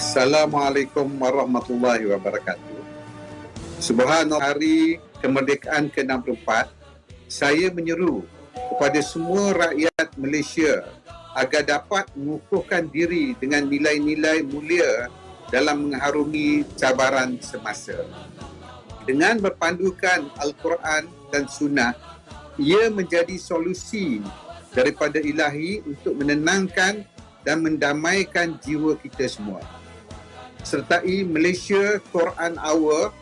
Assalamualaikum warahmatullahi wabarakatuh. Subhanallah, hari kemerdekaan ke-64, saya menyeru kepada semua rakyat Malaysia agar dapat mengukuhkan diri dengan nilai-nilai mulia dalam mengharungi cabaran semasa. Dengan berpandukan Al-Quran dan Sunnah, ia menjadi solusi daripada ilahi untuk menenangkan dan mendamaikan jiwa kita semua. Sertai Malaysia Quran Hour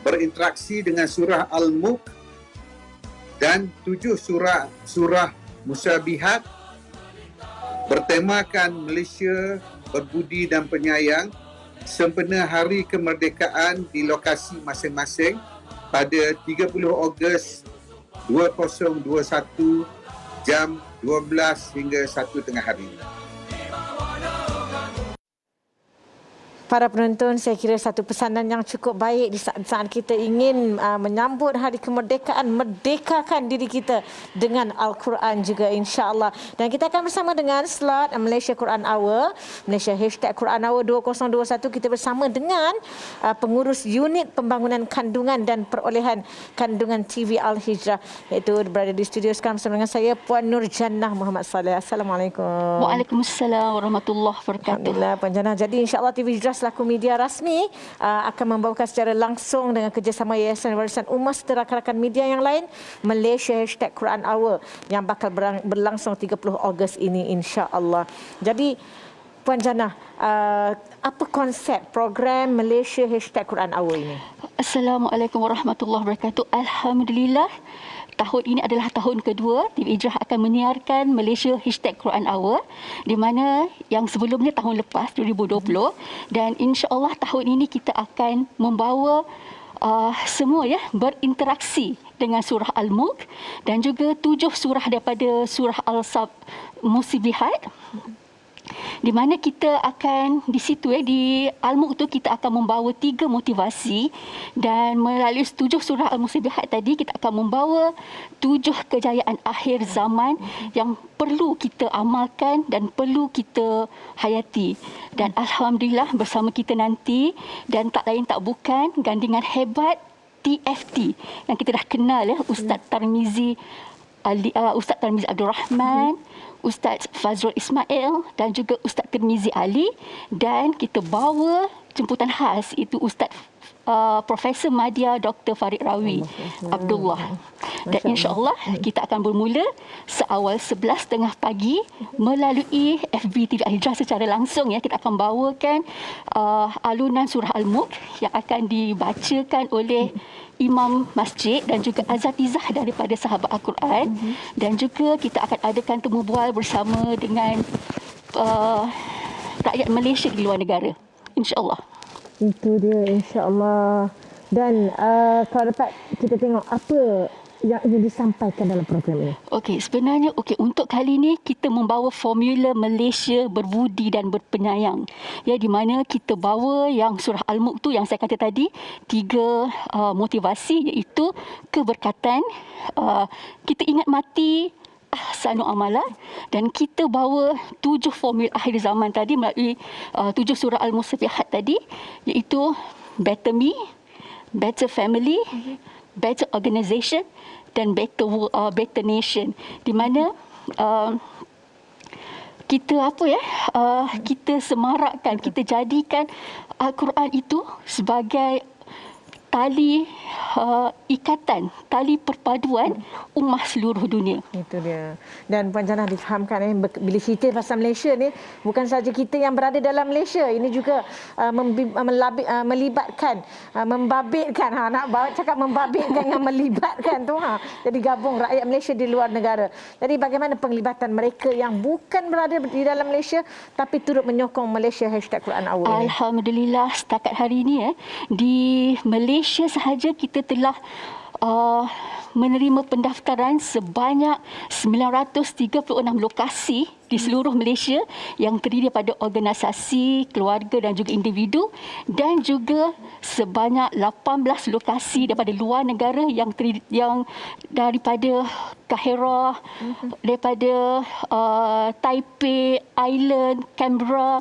berinteraksi dengan surah Al-Mulk dan 7 surah Musyabihat bertemakan Malaysia berbudi dan penyayang sempena hari kemerdekaan di lokasi masing-masing pada 30 Ogos 2021 jam 12 hingga 1 tengah hari. Para penonton, saya kira satu pesanan yang cukup baik di saat kita ingin menyambut hari kemerdekaan, merdekakan diri kita dengan Al-Quran juga, insya-Allah. Dan kita akan bersama dengan slot Malaysia Quran Hour, Malaysia #Quran Hour 2021. Kita bersama dengan pengurus unit pembangunan kandungan dan perolehan kandungan TV Al-Hijrah, iaitu berada di studio sekarang bersama dengan saya, Puan Nur Jannah Muhammad Saleh. Assalamualaikum. Waalaikumsalam warahmatullahi wabarakatuh. Alhamdulillah, Puan Jannah. Jadi insya-Allah TV Hijrah selaku media rasmi akan membawakan secara langsung dengan kerjasama Yayasan Warisan Ummah serta rakan-rakan media yang lain Malaysia #Quran Hour yang bakal berlangsung 30 Ogos ini, insya-Allah. Jadi Puan Jannah, apa konsep program Malaysia #Quran Hour ini? Assalamualaikum warahmatullahi wabarakatuh. Alhamdulillah, tahun ini adalah tahun kedua TV Hijrah akan menyiarkan Malaysia #Quran Hour, di mana yang sebelumnya tahun lepas 2020, dan insya-Allah tahun ini kita akan membawa semua berinteraksi dengan surah Al-Mulk dan juga 7 surah daripada surah Al-Musyabihat, di mana kita akan di situ di Al-Mulk tu kita akan membawa 3 motivasi, dan melalui 7 surah Al-Musyabihat tadi kita akan membawa 7 kejayaan akhir zaman yang perlu kita amalkan dan perlu kita hayati. Dan alhamdulillah bersama kita nanti, dan tak lain tak bukan gandingan hebat TFT yang kita dah kenal Ustaz Tarmizi Abdul Rahman, Ustaz Fazrul Ismail dan juga Ustaz Tirmizi Ali, dan kita bawa jemputan khas itu Ustaz Profesor Madya Dr. Farid Rawi Abdullah. Dan insya-Allah kita akan bermula seawal 11.30 pagi melalui FB TV Al-Hijrah secara langsung kita akan bawakan alunan surah Al-Mulk yang akan dibacakan oleh imam masjid dan juga asatizah daripada sahabat Al-Quran, dan juga kita akan adakan temu bual bersama dengan rakyat Malaysia di luar negara, insya-Allah. Itu dia, insya-Allah. Dan kalau dapat kita tengok apa yang ingin disampaikan dalam program ini. Okey, sebenarnya untuk kali ini kita membawa formula Malaysia berbudi dan berpenyayang. Di mana kita bawa yang surah Al-Mulk tu yang saya kata tadi, 3 motivasi, iaitu keberkatan, kita ingat mati, ahsanu amalan, dan kita bawa 7 formula akhir zaman tadi melalui 7 surah Al-Musyabihat tadi, iaitu better me, better family, better organisation dan better nation, di mana kita kita semarakkan, kita jadikan Al-Quran itu sebagai tali ikatan, tali perpaduan ummah seluruh dunia. Itu dia. Dan Puan Jannah difahamkan bila cerita pasal Malaysia ni, bukan saja kita yang berada dalam Malaysia, ini juga melibatkan, membabitkan, nak cakap membabitkan dengan melibatkan tu. Jadi gabung rakyat Malaysia di luar negara. Jadi bagaimana penglibatan mereka yang bukan berada di dalam Malaysia tapi turut menyokong Malaysia #Quran Hour ini? Alhamdulillah, setakat hari ini di Malaysia sahaja kita telah menerima pendaftaran sebanyak 936 lokasi di seluruh Malaysia yang terdiri daripada organisasi, keluarga dan juga individu, dan juga sebanyak 18 lokasi daripada luar negara yang daripada Kahira, daripada Taipei, Island, Canberra,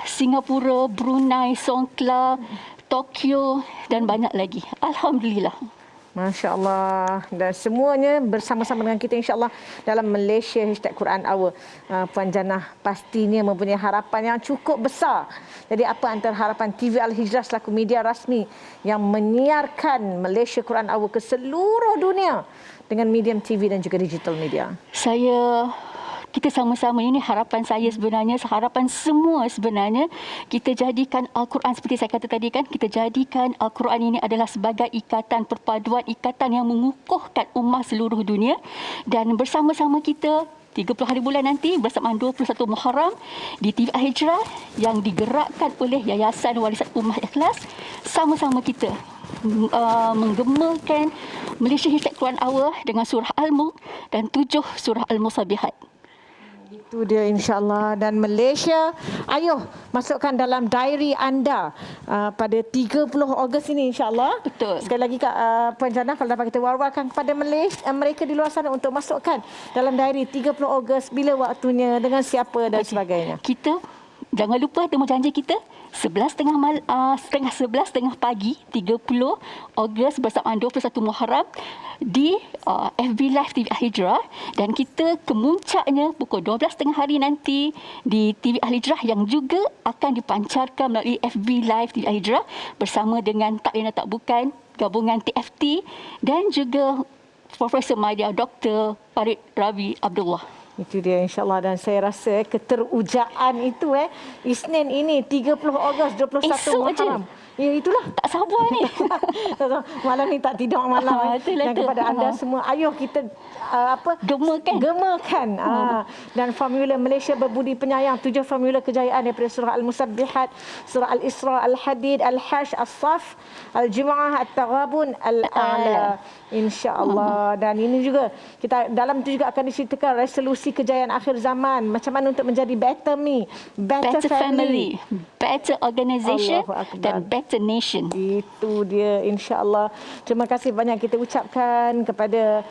Singapura, Brunei, Songkla, Tokyo dan banyak lagi. Alhamdulillah. Masya Allah. Dan semuanya bersama-sama dengan kita insya-Allah dalam Malaysia #Quran Hour. Puan Jannah pastinya mempunyai harapan yang cukup besar. Jadi apa antara harapan TV Al-Hijrah selaku media rasmi yang menyiarkan Malaysia Quran Hour ke seluruh dunia dengan medium TV dan juga digital media? Kita sama-sama, ini harapan saya sebenarnya, harapan semua sebenarnya, kita jadikan Al-Quran seperti saya kata tadi kan, kita jadikan Al-Quran ini adalah sebagai ikatan perpaduan, ikatan yang mengukuhkan ummah seluruh dunia, dan bersama-sama kita 30 hari bulan nanti bersamaan 21 Muharram di TV Al-Hijrah yang digerakkan oleh Yayasan Warisan Ummah Ikhlas, sama-sama kita menggemakan Malaysia #Quran Hour dengan surah Al-Mulk dan 7 surah Al-Musabihat. Itu dia insya-Allah. Dan Malaysia, ayo masukkan dalam diary anda pada 30 Ogos ini insya-Allah. Betul. Sekali lagi Kak Puan Jannah, kalau dapat kita war-warkan kepada mereka di luar sana untuk masukkan dalam diary 30 Ogos, bila waktunya, dengan siapa dan sebagainya. Kita jangan lupa temu janji kita 11.30 pagi 30 Ogos bersamaan 21 Muharram di FB Live TV Al-Hijrah, dan kita kemuncaknya pukul 12.30 hari nanti di TV Al-Hijrah yang juga akan dipancarkan melalui FB Live TV Al-Hijrah bersama dengan tak lain tak bukan gabungan TFT dan juga Profesor Madya Dr. Farid Ravi Abdullah. Itu dia insya-Allah. Dan saya rasa keterujaan itu Isnin ini 30 Ogos 21 Muharram. Ya itulah, tak sabar ni. Malam ni tak tidur malam. Dan kepada anda semua, ayo kita gemakan. Dan formula Malaysia berbudi penyayang, 7 formula kejayaan daripada surah Al-Musabbihat, surah Al-Isra, Al-Hadid, Al-Hajj, As-Saff, Al-Jumu'ah, At-Taghabun, Al-A'la. InsyaAllah. Dan ini juga, kita dalam itu juga akan diceritakan resolusi kejayaan akhir zaman. Macam mana untuk menjadi better me, better family, better organisation dan better nation. Itu dia insya-Allah. Terima kasih banyak kita ucapkan kepada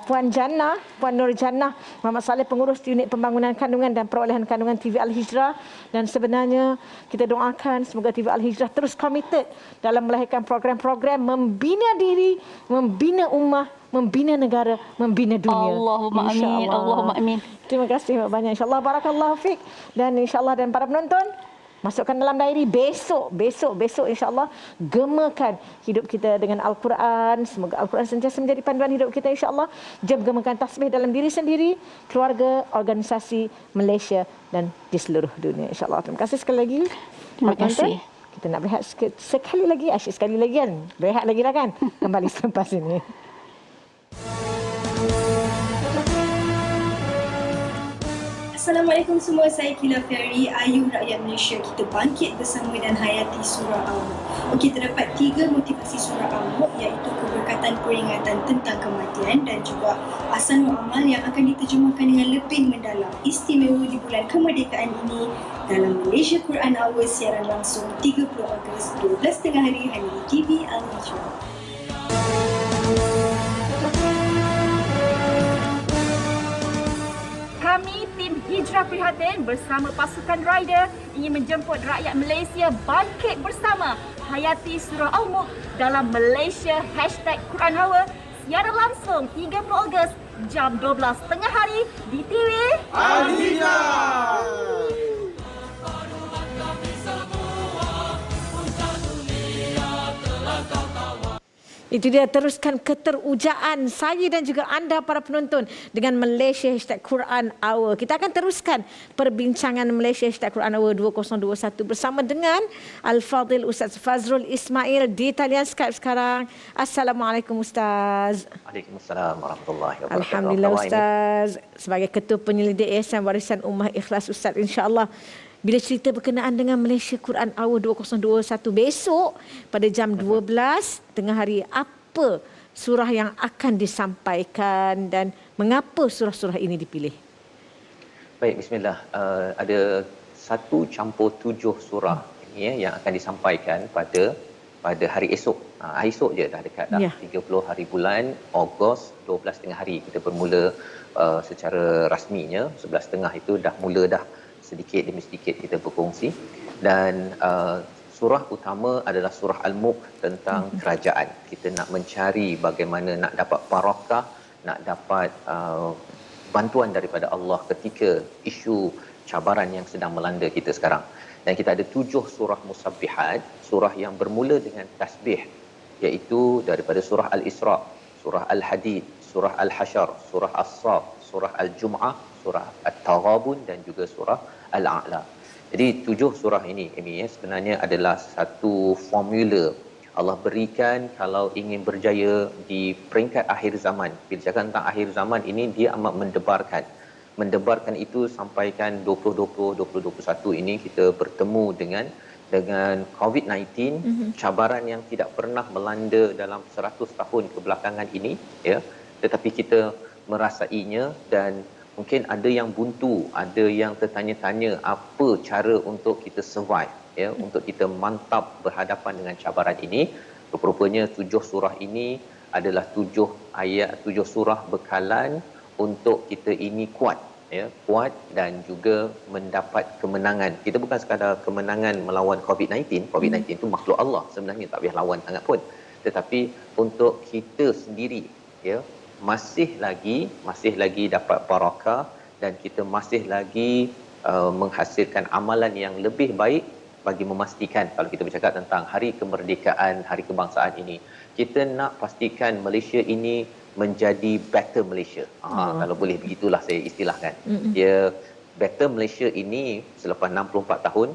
Puan Jannah, Puan Nur Jannah Muhammad Saleh, pengurus unit pembangunan kandungan dan perolehan kandungan TV Al-Hijrah. Dan sebenarnya kita doakan semoga TV Al-Hijrah terus komited dalam melahirkan program-program membina diri, membina ummah, membina negara, membina dunia. Allahumma amin. Allahumma amin. Terima kasih banyak insya-Allah. Barakallahu fiik. Dan insya-Allah, dan para penonton, masukkan dalam diary besok insya-Allah, gemakan hidup kita dengan Al-Quran. Semoga Al-Quran sentiasa menjadi panduan hidup kita insya-Allah. Jom gemakan tasbih dalam diri sendiri, keluarga, organisasi, Malaysia dan di seluruh dunia insya-Allah. Terima kasih sekali lagi. Terima kasih. Kita nak berehat sekali lagi, asyik sekali lagi kan. Berehat lagi lah kan. Kembali selepas ini. Assalamualaikum semua, saya Kila Ferry. Ayuh rakyat Malaysia, kita bangkit bersama dan hayati surah Al-Mulk. Okey, terdapat 3 motivasi surah Al-Mulk, iaitu keberkatan peringatan tentang kematian dan juga ahsanul amal yang akan diterjemahkan dengan lebih mendalam istimewa di bulan kemerdekaan ini dalam Malaysia Quran Hour siaran langsung 30 Ogos 12.30 hari hanya di TV Al-Hijrah. Kami tim Hijrah Prihatin bersama pasukan rider ingin menjemput rakyat Malaysia bangkit bersama hayati surah Al-Mulk dalam Malaysia #Quran Hour siaran langsung 30 Ogos jam 12.30 hari di TV Al-Hijrah. Itu dia, teruskan keterujaan saya dan juga anda para penonton dengan Malaysia #Quran Hour. Kita akan teruskan perbincangan Malaysia #Quran Hour 2021 bersama dengan Al-Fadhil Ustaz Fazrul Ismail di talian Skype sekarang. Assalamualaikum Ustaz. Waalaikumsalam warahmatullahi wabarakatuh. Alhamdulillah Ustaz. Sebagai Ketua Penyelidik Yayasan Warisan Ummah Ikhlas Ustaz, insya-Allah bila cerita berkenaan dengan Malaysia Quran Hour 2021 besok pada jam 12 tengah hari, apa surah yang akan disampaikan dan mengapa surah-surah ini dipilih? Baik, bismillah. Ada 1 campur 7 surah ini yang akan disampaikan pada hari esok. Hari esok je dah dekat dah. Ya. 30 hari bulan Ogos, 12 tengah hari kita bermula secara rasminya. 11 tengah itu dah mula dah sedikit demi sedikit kita berkongsi. Dan surah utama adalah surah Al-Mulk tentang kerajaan. Kita nak mencari bagaimana nak dapat barakah, nak dapat bantuan daripada Allah ketika isu cabaran yang sedang melanda kita sekarang. Dan kita ada 7 surah musabbihat, surah yang bermula dengan tasbih, iaitu daripada surah Al-Isra, surah Al-Hadid, surah Al-Hasyr, surah As-Saff, surah Al-Jum'ah, surah At-Taghabun dan juga surah Al-A'la. Jadi 7 surah ini sebenarnya adalah satu formula Allah berikan kalau ingin berjaya di peringkat akhir zaman. Bila cakap tentang akhir zaman ini, dia amat mendebarkan. Mendebarkan itu sampaikan 2020, 2021 ini kita bertemu dengan COVID-19, cabaran yang tidak pernah melanda dalam 100 tahun kebelakangan ini, ya. Tetapi kita merasainya dan mungkin ada yang buntu, ada yang tertanya-tanya apa cara untuk kita survive, ya, untuk kita mantap berhadapan dengan cabaran ini. Rupanya 7 surah ini adalah 7 ayat, 7 surah bekalan untuk kita ini kuat, ya, kuat dan juga mendapat kemenangan. Kita bukan sekadar kemenangan melawan COVID-19. COVID-19 itu makhluk Allah, sebenarnya tak payah lawan sangat pun. Tetapi untuk kita sendiri, ya, masih lagi dapat barakah dan kita masih lagi menghasilkan amalan yang lebih baik bagi memastikan, kalau kita bercakap tentang hari kemerdekaan, hari kebangsaan ini, kita nak pastikan Malaysia ini menjadi better Malaysia. Kalau boleh begitulah saya istilahkan. Dia better Malaysia ini selepas 64 tahun,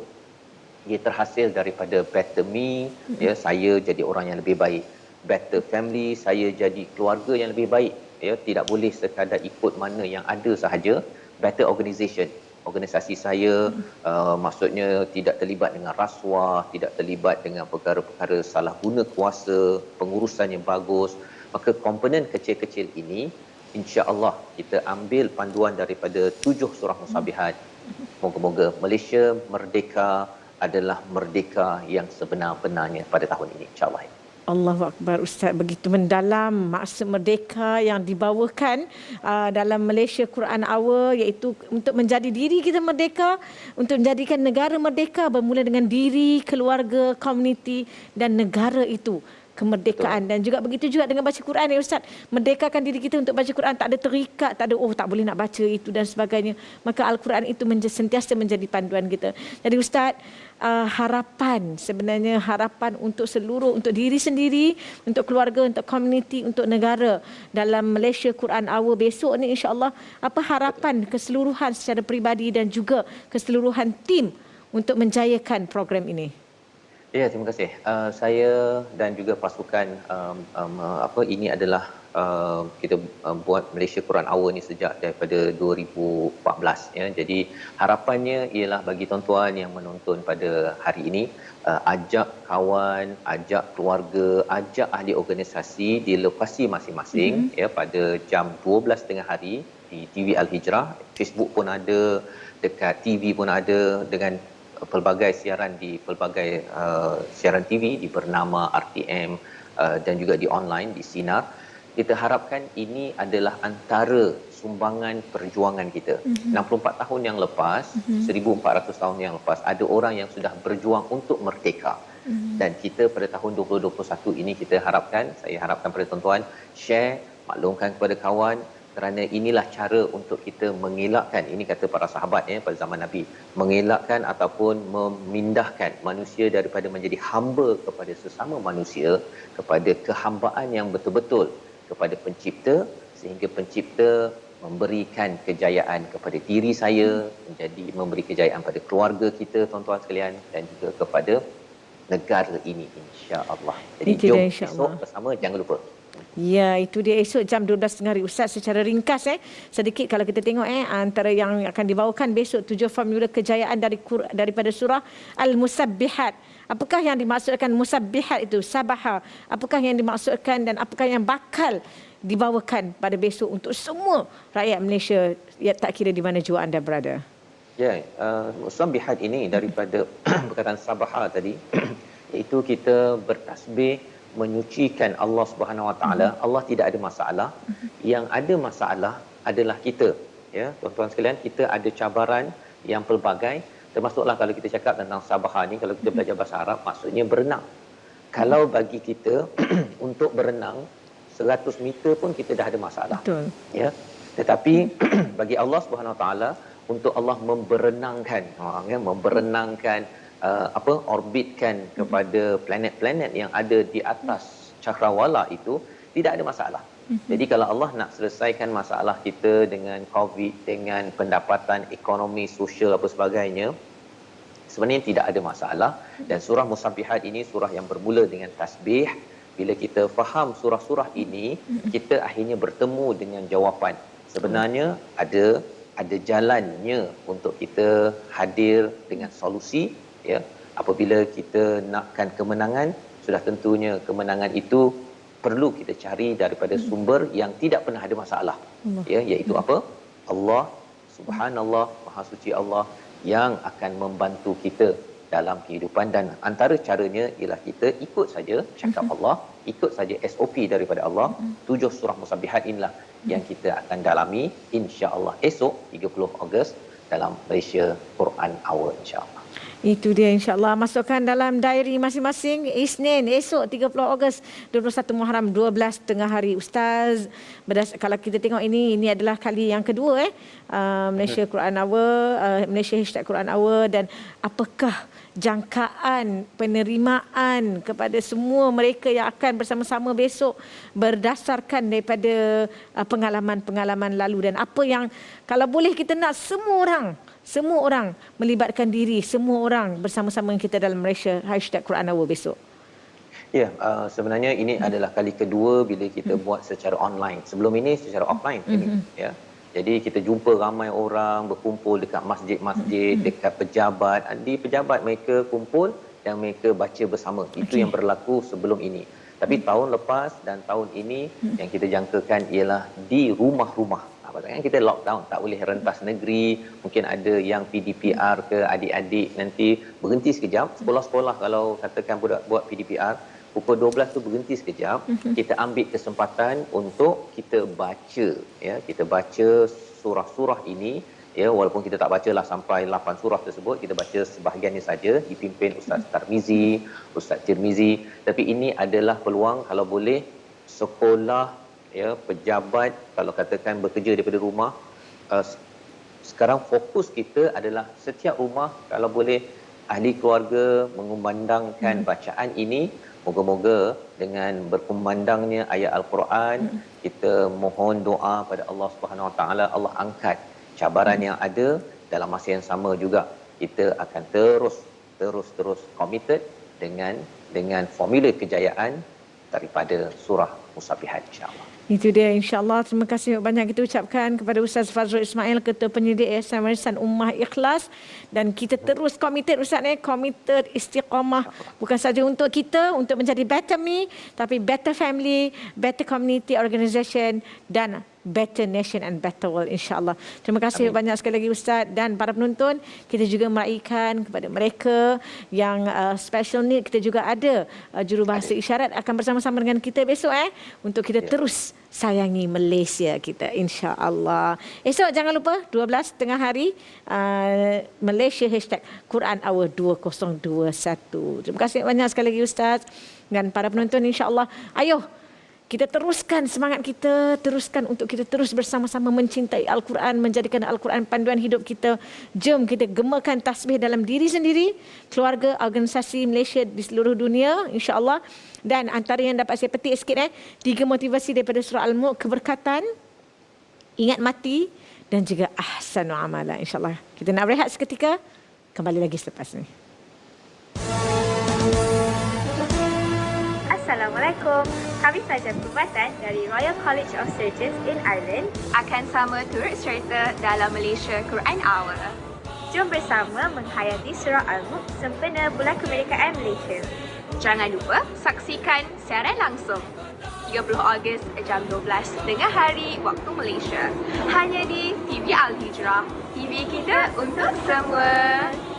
ia terhasil daripada better me, ya, saya jadi orang yang lebih baik. Better family, saya jadi keluarga yang lebih baik. Ya, tidak boleh sekadar ikut mana yang ada sahaja. Better organisation. Organisasi saya maksudnya tidak terlibat dengan rasuah, tidak terlibat dengan perkara-perkara salah guna kuasa, pengurusan yang bagus. Maka komponen kecil-kecil ini insya-Allah kita ambil panduan daripada 7 surah musabbihat. Moga-moga Malaysia merdeka adalah merdeka yang sebenar-benarnya pada tahun ini, insya-Allah. Allahu Akbar, Ustaz, begitu mendalam maksud merdeka yang dibawakan dalam Malaysia Quran Hour, iaitu untuk menjadi diri kita merdeka, untuk menjadikan negara merdeka bermula dengan diri, keluarga, komuniti dan negara itu kemerdekaan. Dan juga begitu juga dengan baca Quran, ya Ustaz, merdekakan diri kita untuk baca Quran, tak ada terikat, tak ada tak boleh nak baca itu dan sebagainya. Maka Al-Quran itu sentiasa menjadi panduan kita. Jadi Ustaz, harapan untuk seluruh, untuk diri sendiri, untuk keluarga, untuk komuniti, untuk negara dalam Malaysia Quran Hour besok ni, insya-Allah, apa harapan keseluruhan secara peribadi dan juga keseluruhan tim untuk menjayakan program ini? Ya, terima kasih. Saya dan juga pasukan ini adalah kita buat Malaysia Quran Hour ni sejak daripada 2014, ya. Jadi harapannya ialah bagi tuan-tuan yang menonton pada hari ini, ajak kawan, ajak keluarga, ajak ahli organisasi di lokasi masing-masing, ya, pada jam 12 tengah hari di TV Al-Hijrah. Facebook pun ada, dekat TV pun ada, dengan pelbagai siaran di pelbagai siaran TV di bernama RTM dan juga di online di Sinar. Kita harapkan ini adalah antara sumbangan perjuangan kita. 64 tahun yang lepas, 1400 tahun yang lepas, ada orang yang sudah berjuang untuk merdeka. Dan kita pada tahun 2021 ini saya harapkan pada tuan-tuan share, maklumkan kepada kawan, kerana inilah cara untuk kita mengelakkan, ini kata para sahabat, ya, pada zaman Nabi, mengelakkan ataupun memindahkan manusia daripada menjadi hamba kepada sesama manusia, kepada kehambaan yang betul-betul kepada pencipta, sehingga pencipta memberikan kejayaan kepada diri saya, memberi kejayaan pada keluarga kita, tuan-tuan sekalian, dan juga kepada negara ini, insya-Allah. Jadi jom esok bersama, jangan lupa Ya, itu dia esok jam 12.30 hari. Ustaz, secara ringkas sedikit kalau kita tengok antara yang akan dibawakan besok 7 formula kejayaan daripada surah Al-Musabbihat. Apakah yang dimaksudkan musabbihat itu? Sabaha. Apakah yang dimaksudkan dan apakah yang bakal dibawakan pada besok untuk semua rakyat Malaysia, ya, tak kira di mana jua anda berada? Ya, musabbihat ini daripada perkataan sabaha tadi iaitu kita bertasbih menyucikan Allah Subhanahu Wa Taala. Allah tidak ada masalah. Yang ada masalah adalah kita. Ya, tuan-tuan sekalian, kita ada cabaran yang pelbagai. Termasuklah kalau kita cakap tentang sabaha ni, kalau kita belajar bahasa Arab, maksudnya berenang. Kalau bagi kita untuk berenang 100 meter pun kita dah ada masalah. Betul. Ya. Tetapi bagi Allah Subhanahu Wa Taala, untuk Allah memberenangkan orbitkan kepada planet-planet yang ada di atas cakrawala itu, tidak ada masalah. Jadi kalau Allah nak selesaikan masalah kita dengan COVID, dengan pendapatan ekonomi, sosial apa sebagainya, sebenarnya tidak ada masalah. Dan surah Musabbihat ini surah yang bermula dengan tasbih. Bila kita faham surah-surah ini, kita akhirnya bertemu dengan jawapan. Sebenarnya ada jalannya untuk kita hadir dengan solusi. Ya, apabila kita nakkan kemenangan, sudah tentunya kemenangan itu perlu kita cari daripada sumber yang tidak pernah ada masalah. Ya, iaitu apa? Allah, subhanallah, maha suci Allah yang akan membantu kita dalam kehidupan, dan antara caranya ialah kita ikut saja cakap Allah, ikut saja SOP daripada Allah. 7 surah Musabbihat inilah yang kita akan dalami insya-Allah esok 30 Ogos dalam Malaysia Quran Hour insya-Allah. Itu dia, insya-Allah masukkan dalam diary masing-masing. Isnin esok 30 Ogos 21 Muharram 12.30 hari. Ustaz, kalau kita tengok ini adalah kali yang kedua Malaysia Quran Hour, Malaysia #Quran Hour, dan apakah jangkaan penerimaan kepada semua mereka yang akan bersama-sama besok berdasarkan daripada pengalaman-pengalaman lalu, dan apa yang kalau boleh kita nak semua orang melibatkan diri, semua orang bersama-sama kita dalam Malaysia #Quran Hour besok. Ya, sebenarnya ini adalah kali kedua bila kita buat secara online. Sebelum ini secara offline ini, ya. Jadi kita jumpa ramai orang berkumpul dekat masjid-masjid, dekat pejabat. Di pejabat mereka kumpul dan mereka baca bersama. Itu yang berlaku sebelum ini. Tapi tahun lepas dan tahun ini yang kita jangkakan ialah di rumah-rumah. Maksudnya kita lockdown, tak boleh rentas negeri. Mungkin ada yang PDPR ke adik-adik nanti berhenti sekejap. Sekolah-sekolah kalau katakan buat PDPR, pukul 12 tu berhenti sekejap. Kita ambil kesempatan untuk kita baca, ya, kita baca surah-surah ini, ya, walaupun kita tak bacalah sampai 8 surah tersebut, kita baca sebahagiannya saja dipimpin Ustaz Tarmizi, Ustaz Tirmizi. Tapi ini adalah peluang kalau boleh sekolah, ya, pejabat kalau katakan bekerja daripada rumah. Sekarang fokus kita adalah setiap rumah kalau boleh ahli keluarga mengumandangkan bacaan ini. Moga-moga dengan berkumandangnya ayat Al-Quran, kita mohon doa pada Allah Subhanahu Wa Taala, Allah angkat cabaran yang ada. Dalam masa yang sama juga kita akan terus committed dengan formula kejayaan daripada surah Musabbihat insya-Allah. Itu dia, insya-Allah. Terima kasih banyak kita ucapkan kepada Ustaz Fazrul Ismail, Ketua Penyedia Yayasan Warisan Ummah Ikhlas, dan kita terus komited Ustaz komited istiqamah bukan saja untuk kita untuk menjadi better me, tapi better family, better community organisation, dan better nation and better world insya-Allah. Terima kasih banyak sekali lagi Ustaz, dan para penonton, kita juga meraihkan kepada mereka yang special need. Kita juga ada jurubahasa isyarat akan bersama-sama dengan kita besok untuk kita terus sayangi Malaysia kita insya-Allah. Esok jangan lupa 12.30 hari Malaysia #Quran Hour 2021. Terima kasih banyak sekali lagi Ustaz, dan para penonton insya-Allah, ayo kita teruskan semangat kita, teruskan untuk kita terus bersama-sama mencintai Al-Quran, menjadikan Al-Quran panduan hidup kita. Jom kita gemakan tasbih dalam diri sendiri, keluarga, organisasi Malaysia di seluruh dunia insya-Allah. Dan antara yang dapat saya petik sikit 3 motivasi daripada surah Al-Mulk: keberkatan, ingat mati, dan juga ahsanu amala insya-Allah. Kita nak berehat seketika, kembali lagi selepas ini. Assalamualaikum. Kami pelajar perubatan dari Royal College of Surgeons in Ireland akan sama turut serta dalam Malaysia Quran Hour. Jom bersama menghayati surah Al-Mulk sempena Bulan Kemerdekaan Malaysia. Jangan lupa saksikan siaran langsung 30 Ogos jam 12 tengah hari waktu Malaysia. Hanya di TV Al-Hijrah. TV kita untuk semua.